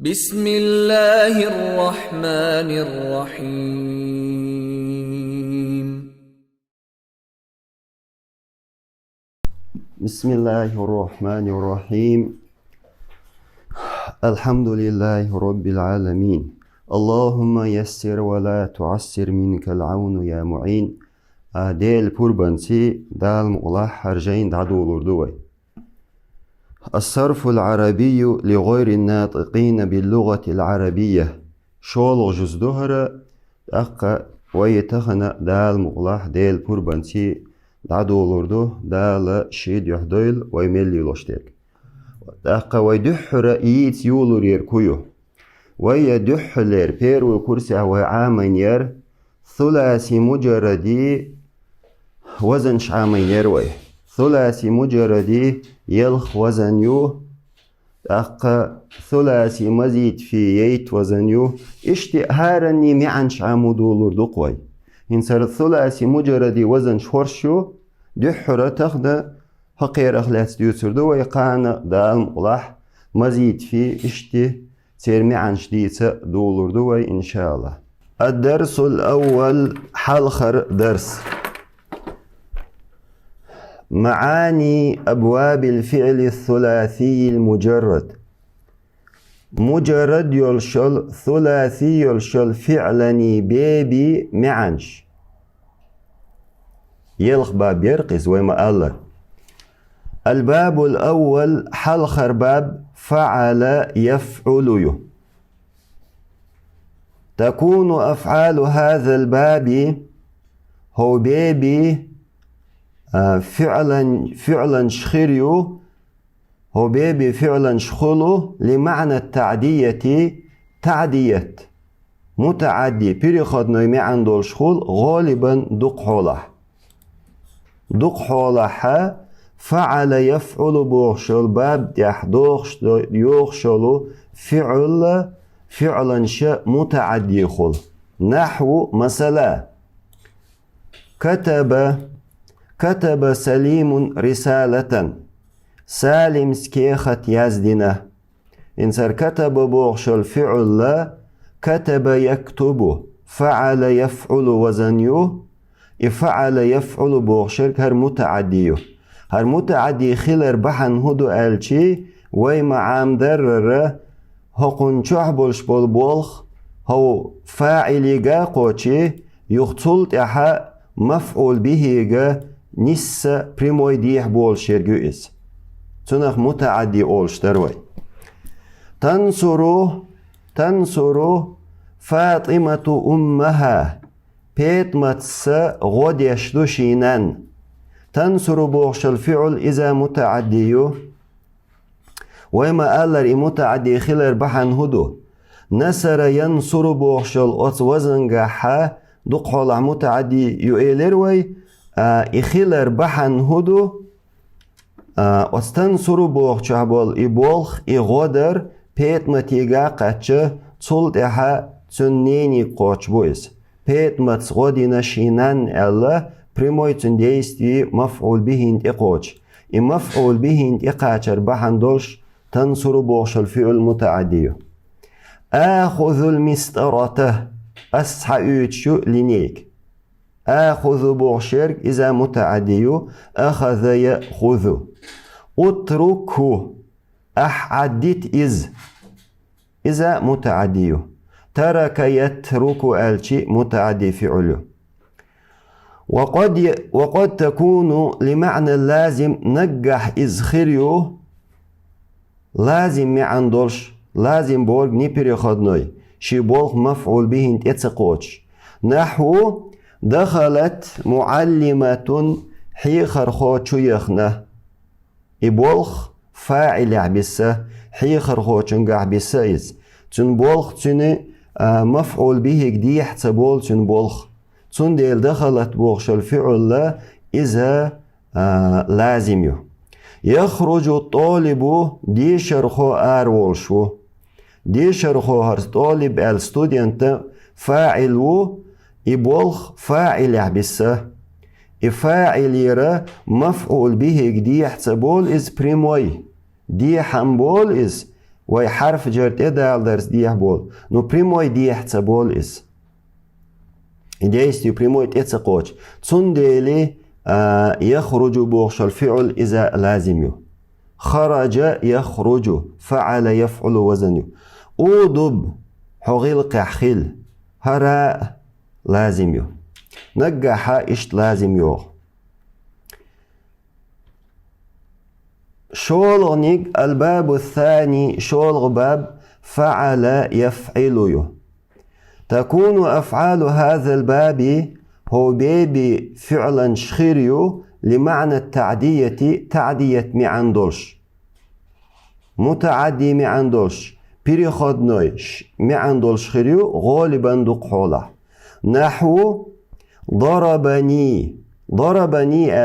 بسم الله الرحمن الرحيم. بسم الله الرحمن الرحيم. الحمد لله رب العالمين. اللهم يسر ولا تعسر منك العون يا معين. ديل بوربانسي دال مغلح حرجين دعدو الأردوي. الصرف العربي لغير الناطقين باللغة العربية شولغ جزدهر أقا ويتخنا دال مغلح ديل بوربانسي دعدو الأردو دال شيد يحدويل ويملي لوشتيك أقا ويدحر إيت يولور يركويو ويدحلر بير وكرسي وعامين ير ثلاثي مجردي وزن شعامين يروي ثلاثي مجردي يلخ وزن يو أقا ثلاثي مزيد في ييت وزن يو اشتهارني معن شعامو دولور دقوي إنسان الثلاثي مجردي وزن شورشو دحرة تخد حقير أخلاص ديوتردو ويقانا دال مقلح مزيد في اشتي تيرمي عن شديدة دولور دوي إن شاء الله. الدرس الأول حلخر درس معاني أبواب الفعل الثلاثي المجرد. مجرد يلشل ثلاثي يلشل فعلني بيبي معنش يلخ باب يرقز ويما الله. الباب الأول حلخر باب فعل يفعل يه. تكون أفعال هذا الباب هو بيبي فعلا شخيريو هو بيبي فعلا شخلو لمعنى التعدية تعدية متعدي بيريخد نومي عندول شخول غالبا دق حوله فعل يفعل بوخشل باب يوخشلو فعلا شاء متعدي خل. نحو مثلا كتب سليم رسالة. سالم سكيخت يزدنا. إنسان كتب بوخشل فعل كتب يكتب فعل يفعل وزنيو إفعل يفعل بوخشل هر متعديو هر متعدي خلر بحن هدو ألشي ويما عام درر هقن شعبولش بولخ هو فاعليغا قوشي يختلط إحا مفعول بهيغا نسا بريموي ديح بولشيرغو إس تنخ متعدي أولش دروي. تنصرو فاطمة أمها بيت متس غد يشدوشينان. تنصر بوخش الفعل إذا متعديو وما ألر متعدي خلر بحن هدو. نصر ينصر بوخش الأص وزنغحا دقحول متعدي يؤيلروي إخلر بحن هدو أستنصر بوخش بول إبولخ إغادر بيت متيغا قاتش تولد إحا تنيني قوش بويس بيت متغدين شينان ألا بريموي تنديستي مفعول بهند إقوش مفعول بهند إقاتر بحندوش تنصر بوخش الفعل متعدي. آخذ المسطرة أسحأيتشو لنيك. آخذ بوخشيرك إذا متعدي أخذ يأخذ. اتركه أحدث إذا متعدي. ترك يترك ألشي متعدي فعله. وقد تكون لمعنى اللازم نجح إزخريو لازم معندولش لازم بورغ نيبيري خدنوي شي بولغ مفعول به اتسقوش. نحو دخلت معلمة حيخر خوتشو يخنه إبولغ فاعل عبسة حيخر خوتشن عبسة إز تن بولغ تن مفعول به دي يحتبول تن بولغ تن ديل دخلت بوغش الفعل إذا لازم يو. يخرج الطالب دي شرخو آرولشو دي شرخو هر طالب الستودينت فاعلو إبولغ فاعل عبسة إفاعل يرى مفعول به دي يحتبول إز بريموي دي حنبول إز وي حرف جرت دال درس ديح بول نو بريموي ديح تبول اس ديستيو بريموي تتسقوش تسنديلي يخرج بوغش الفعل إذا لازم خرج يخرج فعل يفعل وزن أوضب حغيل قحخيل هراء لازم نجح إشت لازم يوغ شولغ الباب الثاني شولغ باب فعل يفعل تكون أفعال هذا الباب هو بيبي فعلا شخيريو لمعنى التعدية تعدية معندولش متعدي معندولش بيري خود نويش معندولش خيريو غالبا دقحولا نحو ضربني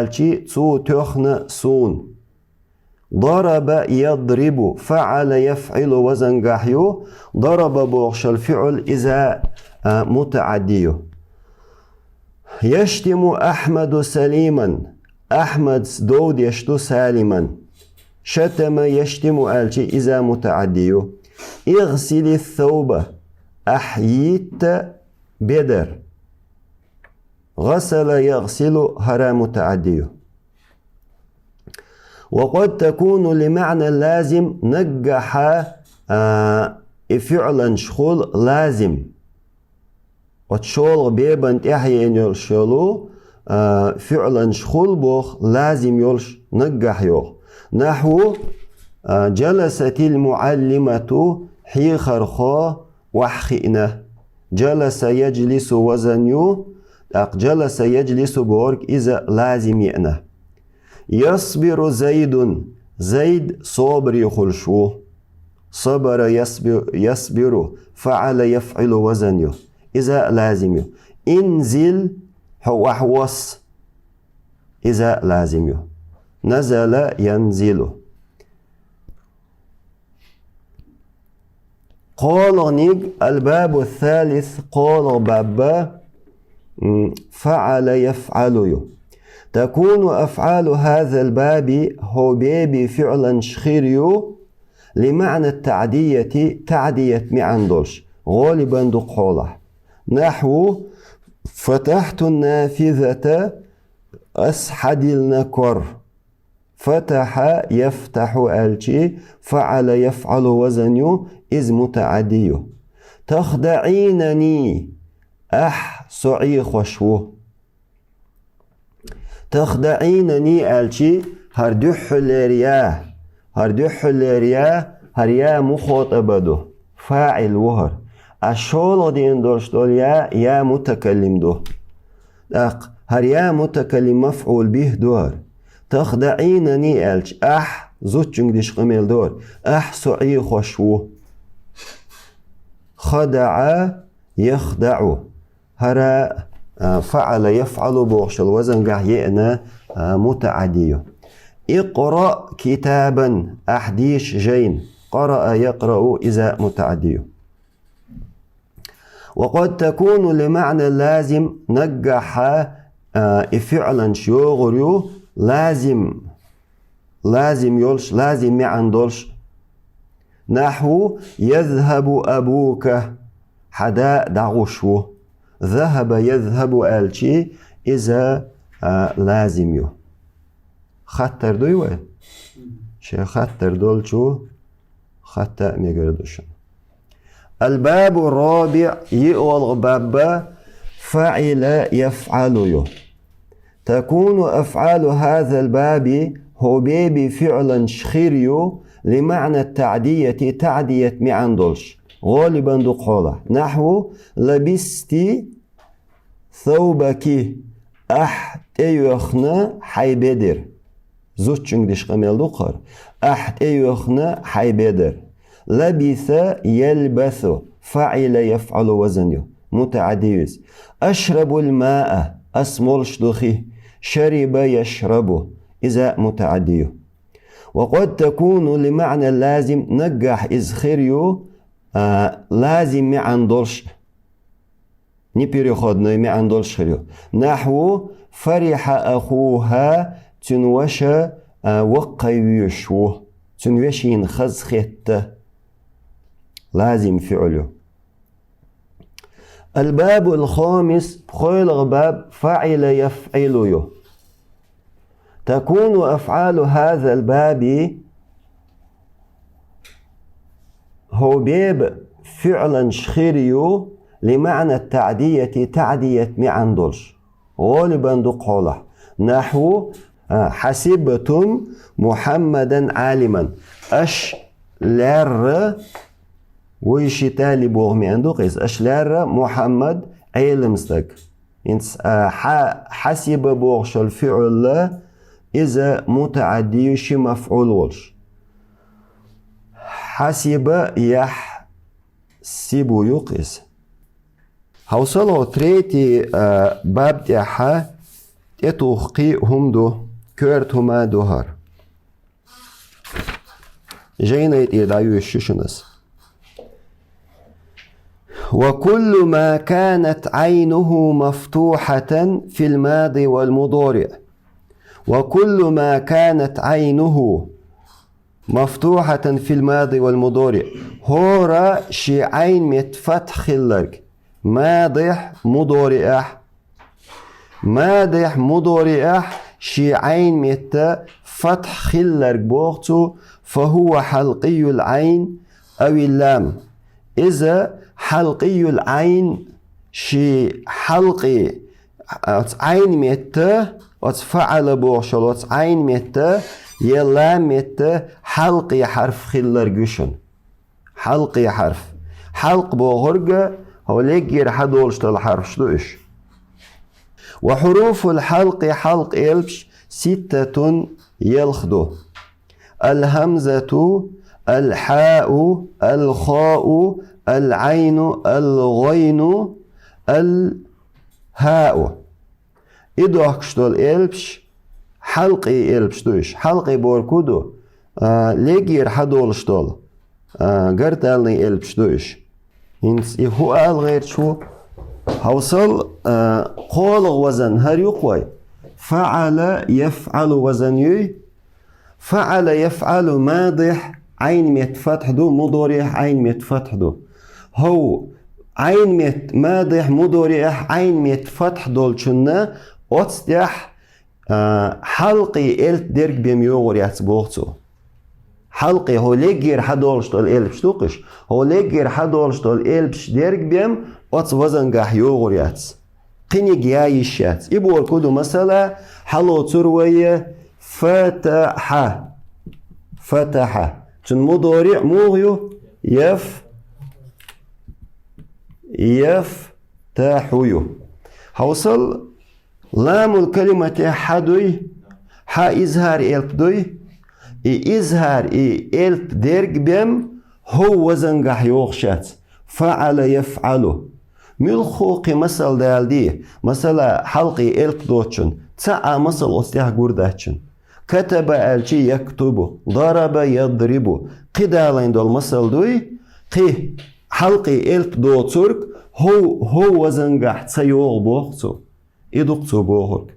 ألشي تو تخن سون ضرب يضرب فعل يفعل وزنجحيو ضرب بوغش الفعل إذا متعديو يشتم أحمد سليما أحمد دود يشتو سالما شتم يشتم ألشي إذا متعديو اغسل الثوب أحييت بدر غسل يغسل هرا متعديو وقد تكون لمعنى لازم نجح فعلا شغل لازم وتشول بيبن تحيين يلشلو فعلا شغل بوخ لازم يلش نجح يوخ نحو جلست المعلمة حيخر خو وحخئنا جلس يجلس وزنيو جلس يجلس بورك إذا لازم يأنا يصبر زيد صبر يخلشو صبر يصبر فعل يفعل وزنيو إذا لازم انزل هو حوص إذا لازم نزل ينزل قال نيج الباب الثالث قال باب فعل يفعل تكون أفعال هذا الباب هو بيبي فعلا شخيريو لمعنى التعدية تعدية معندولش غالبا دقحوله نحو فتحت النافذة أسحد النكر فتح يفتح ألشي فعل يفعل وزنيو إذ متعديو تخدعينني سعي خشوه تخدعينني ألشي هردح الرياء هريا مخاطبة فاعل وهر الشول دين دولش دول يا متكلم دو هريا متكلم مفعول به دور تخدعينني ألش زوتشنج ديش قميل دور سعي خشوه خدع يخدع هرا فعل يفعل بوغش الوزن قاعد متعدي اقرأ كتابا أحديش جين قرأ يقرأ إذا متعدي وقد تكون لمعنى لازم نجح فعلا شيوغريو لازم يولش لازم معندولش نحو يذهب أبوك حدا دعوشو ذهب يذهب ألشي إذا لازم يو خطر دويوه شي خطر دولشو خطأ ميقردوشن الباب الرابع يؤول باب فعل يفعل يو تكون أفعال هذا الباب هو بيبي فعلا شخيريو لمعنى التعدية تعدية معندولش غالبا دقولة نحو لبستي ثوبك تيوخنا حيبدر زوتشنج ديش قميل دقر تيوخنا حيبدر لبث يلبث فعل يفعل وزنه متعديز أشرب الماء أسمولش دخي شرب يشرب إذا متعديه وقد تكون لمعنى لازم نجح إزخيريو لازم معندولش نبيري خدنا معندولش خيريو نحو فرح أخوها تنوش وقيوشو تنوشين خزخت لازم فعله. الباب الخامس بخيل باب فعل يفعل. تكون أفعال هذا الباب هو باب فعلا شخيريو لمعنى التعدية تعدية معن دولش غالبا دقوله نحو حسبتم محمدا عالما أش لار ويشتالي بوغمي عندو قيس أش لار محمد علمستك حسب بوغش الفعل إذا متعدي شي مفعول ولش حسب يحسب يقيس. هوصلوا تريتي باب تاعها تتوخي هم دو كورت هما دوهر جينا يتيدايو الششنس. وكل ما كانت عينه مفتوحة في الماضي والمضارع. وكل ما كانت عينه مفتوحة في الماضي والمضارع هورا شي عين متفتح لك ماضح مضارع. ماضح مضارع شي عين متفتح لك بوقته فهو حلقي العين أو اللام. إذا حلقي العين شي حلقي عين مت وتفعل بوغشل عين مت يلام مت حلقي حرف خلر جشن حلقي حرف حلق بوغرجة هو ليجير حدولش الحرف شدوش. وحروف الحلق حلق إلبش 6 يلخدو: الهمزة، الحاء، الخاء، العين، الغين، الهاء. إدو أكشتول إلبش حلقي إلبش دوش حلقي بوركودو ليجير حدولشتول قرتالني إلبش دوش إنس إهو غير شو هوصل قول وزن هر يقوي فعل يفعل وزن يي فعل يفعل ماضح عين متفتح دو مضارع عين متفتح دو هو عين مت ماضح مضارع عين متفتح دول شنا أتستح حلقي إلت درك بميوغر يتبوغتو حلقي هو ليجير حدولشتول إلبش توقش هو ليجير حدولشتول إلبش درك بيم أتس وزن قاح يوغر يتس قيني جايش يتس إبور كودو مثلا حلو تروية فتح فتح تن مضارع موغيو يفتحيو. هوصل لام الكلمة حدوي ها إظهار إلت دوي إظهار إلت درك بيم هو وزن قاح يوغشات فعل يفعله ملخوقي مثل دالدي مثلا حلقي إلت دوتشن تسعى مثل أستيح قرداتشن كتب ألشي يكتب ضرب يضرب قدالين دول مثل دوي قي حلقي إلت دوتشرك هو وزن قاح تسيوغ بوغتو إدوقتو بوغرك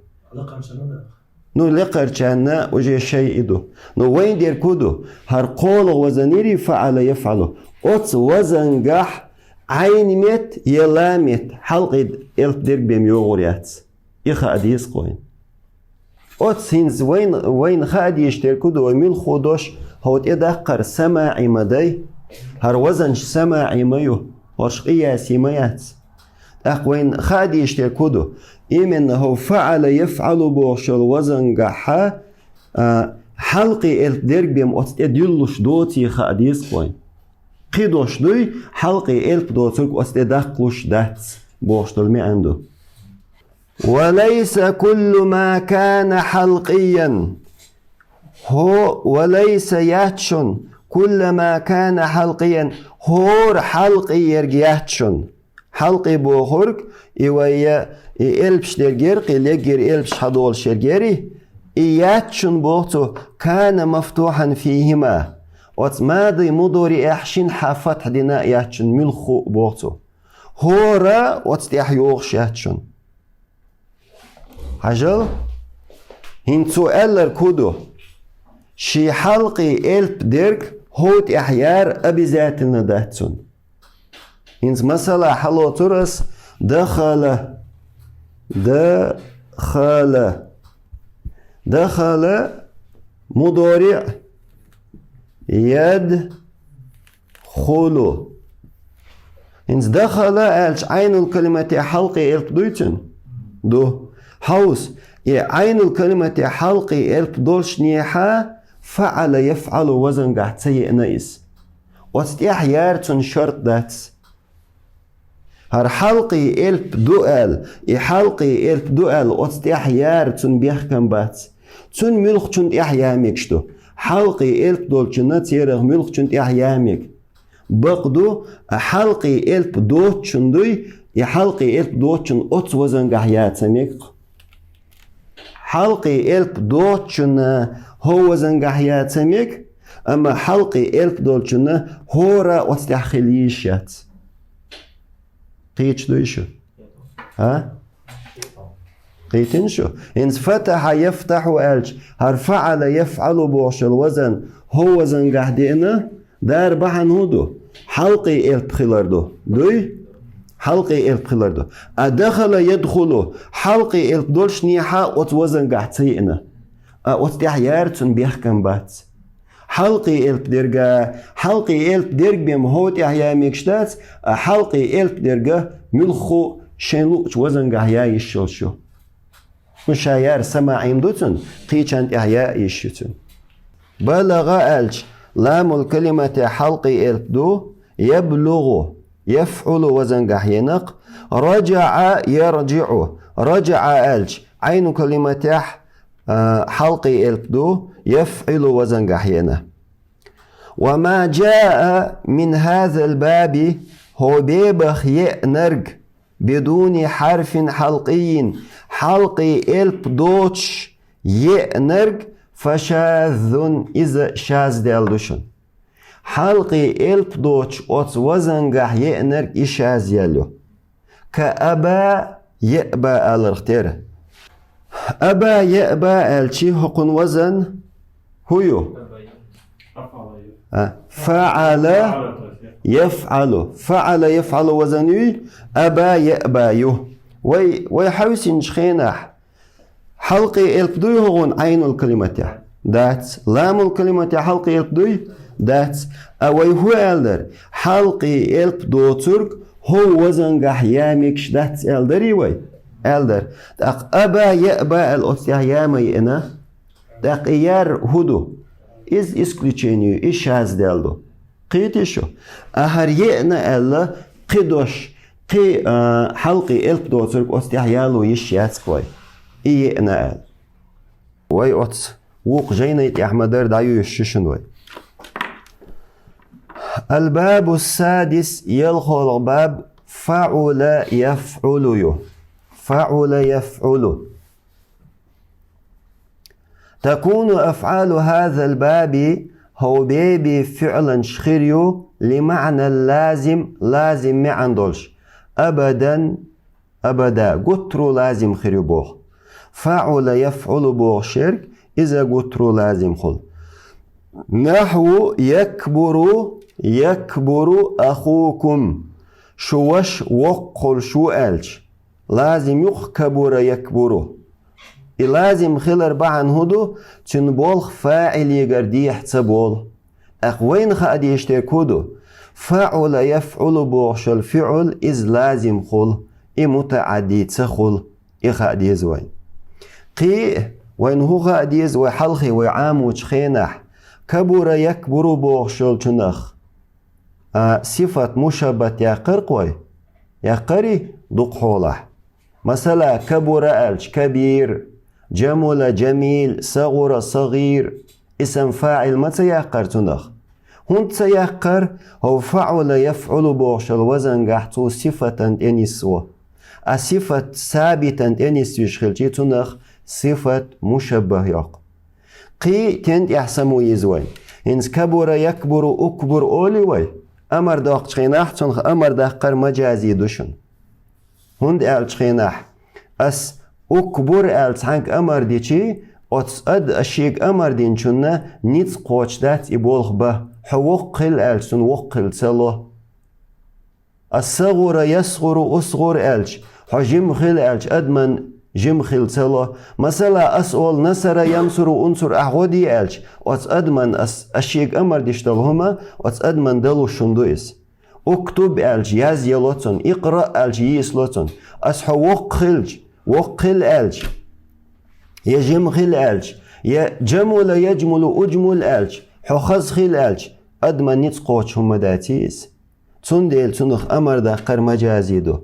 نو لقرشانا وجه شيء إدو نو وين دير كودو هر قول وزنيري فعل يفعله أتس وزن قاح عين مت يلامت حلقي إلت درك بميوغريات إخا أديس قوين أتس هنز وين خاد يشتر كودو وميل خودوش هو إدقر سماعي مدي هر وزن سماعي ميو ورش قياسي ميات وين خاد يشتر كودو إمنه فعل يفعل بوغش الوزن قاحا حلقي إلت درك بيم أتس إديلوش دوتي خاديس قوين قيدوش دوي حلقي إلت دوتك أتس إدقلوش دات بوغش دلمي عنده. وليس كل ما كان حلقيا هو وليس ياتشن كل ما كان حلقيا هور حلقي يرجياتشن حلقي بوخورك إيويا إلبش درجير قيليجير إلبش حدول شرجيري إياتشن بوغتو كان مفتوحا فيهما وتماضي مضوري أحشين حفتح دينا ياتشن ملخو بوغتو هورا وتستيح يوغش ياتشن حجل هنتو ألر كودو شي حلقي إلب درك هوت إحيار أبي ذات النداتسون هنز مثلا حلو ترس دخل مضارع يدخل. هنز دخل ألش عين الكلمة حلقي إلف دويتن دو حوس عين الكلمة حلقي إلف دولش نيحا فعل يفعل وزن قاعد سيء نايس وستيح يارتن شرط داتس هر حلقي إلف دوال حلقي إلف دوال وستيح يارتن بيحكم باتس تون ملخ چون ياميكشتو حلقي إلف دولشنا تيرغ ملخ چون ياميك بقدو حلقي إلف دوت چندوي حلقي إلف دوت چن أتس وزن قاعد سميك حلقي إلف دوت چن هو وزن قاعد سميك أما حلقي إلف دول چن هورا وستيح خليشات قيتش دويشو ها قيتن شو إنس فتح يفتح ألش هر فعل يفعل بوش الوزن هو وزن قاعدين دار بحن هودو حلقي إلف خلاردو دوي حلقي إلف خلاردو أدخل يدخلو حلقي إلف دولش نيحا وزن قاعد سيئنا وستيح يارتن بيحكم بات حلقي إلف درجة حلقي إلف درج بيم هوت يحيا ميكشتات حلقي إلف درجة ملخو شنلوش وزن قاعد يشلشو مشاير سماعين دوتن قيشان يحيا يشتن بلغ ألش لام الكلمة حلقي إلف دو يبلغ يفعل وزن قاحينق رجع يرجع رجع ألش عين كلمة حلقي إلف دو يفعل وزن قاحينه وما جاء من هذا الباب هو بيبخ يأنرج بدون حرف حلقي حلقي إلف دوتش يأنرج فشاذ إذا شاذ دالدوشن حلقي إلف دوتش أوت وزن قاح يأنرج إشاذ يالو كأبا يأبى الارختير أبا يأبى الشي هقن وزن هيو فعل يفعل وزني أبا يأبى يو ويحوس نشخينح حلقي إلف دوي هون عين الكلمة دات لام الكلمة حلقي إلف دوي دات أوي هو ألدر حلقي إلف دو ترك هو وزن قاح ياميكش دات ألدري وي ألدر داق أبا يأبا الأتيا يامي إنا داق إيار هدو إز إسكليتشينيو إشاز دالدو قيتشو أهر يأنا ألا قدوش قي حلقي إلف دو ترك أتيا يالو يشيات كوي إيه أنا وي أتس وق جينيت أحمدر دايو يششن وي الباب السادس يلخل باب فعل يفعل فعل يفعل تكون أفعال هذا الباب هو بيبي فعلا شخيريو لمعنى اللازم لازم ما عندولش أبدا قطر لازم خيريو بوخ فعل يفعل بوخ شرك إذا قطر لازم خل نحو يكبر أخوكم شوش وقل شو ألش لازم يكبر يكبر لازم خلر بعن هدو تنبول فاعل يقردي يحتبول أخوين خاد يشتركودو فعل يفعل بوغش الفعل إذ لازم خل متعدي تخل إخاد يزوين قي وين هو خاد يزوي حلخي وعام وشخينح كبر يكبر بوغش الجنخ صفة مشابهة يقرقوي يقري دقحوله مثلا كبر ألش كبير جمل جميل صغر صغير اسم فاعل متى يقر تنخ هون تيقر هو فعل يفعل بوغش الوزن قحتو صفة انسوا الصفة ثابتة انس يشغل تنخ صفة مشابه يق قي تند يحسمو يزوين إنس كبر يكبر أكبر أولي وي أمر داق تخيناح تنخ أمر داقر مجازي دوشن هند أل تخيناح أس أكبر أل تحنك أمر ديشي أتصد أشيك أمر دين شنة نيت قوش دات إبولخ به حوقل أل سن وقل سلو الصغر يصغر أصغر ألش حجمخل ألش أدمن جمخل صلا مثلا أسأل نصر يمسر أنصر أحودي ألش وأس أدمن أشيك أمر دشتلهما وأس أدمن دلو شندوئس اكتب ألش ياز يلوتن اقرأ ألش يسلوتن أسحو وقل ألش يجمخل ألش يجمل أجمل ألش حخزخل ألش أدمن نتقوش هم داتيس تندل تنخ أمر دا قر مجازي دو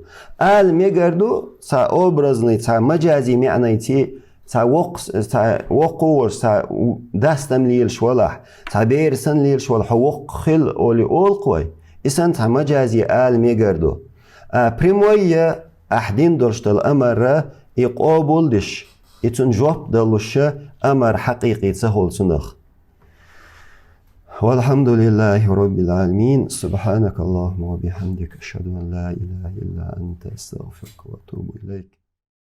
ميگردو تا obrazny تا مجازي معنى تي تا وقور تا دستم ليلش ولاح تا بيرسن ليلش ولاح وقخل أولي قوي إسان تا مجازي ميگردو بريموية أحدين دلشت الأمر يقابل دش يتنجوب دلش أمر حقيقي تسهل تنخ والحمد لله رب العالمين سبحانك اللهم وبحمدك أشهد أن لا إله إلا أنت أستغفرك وأتوب إليك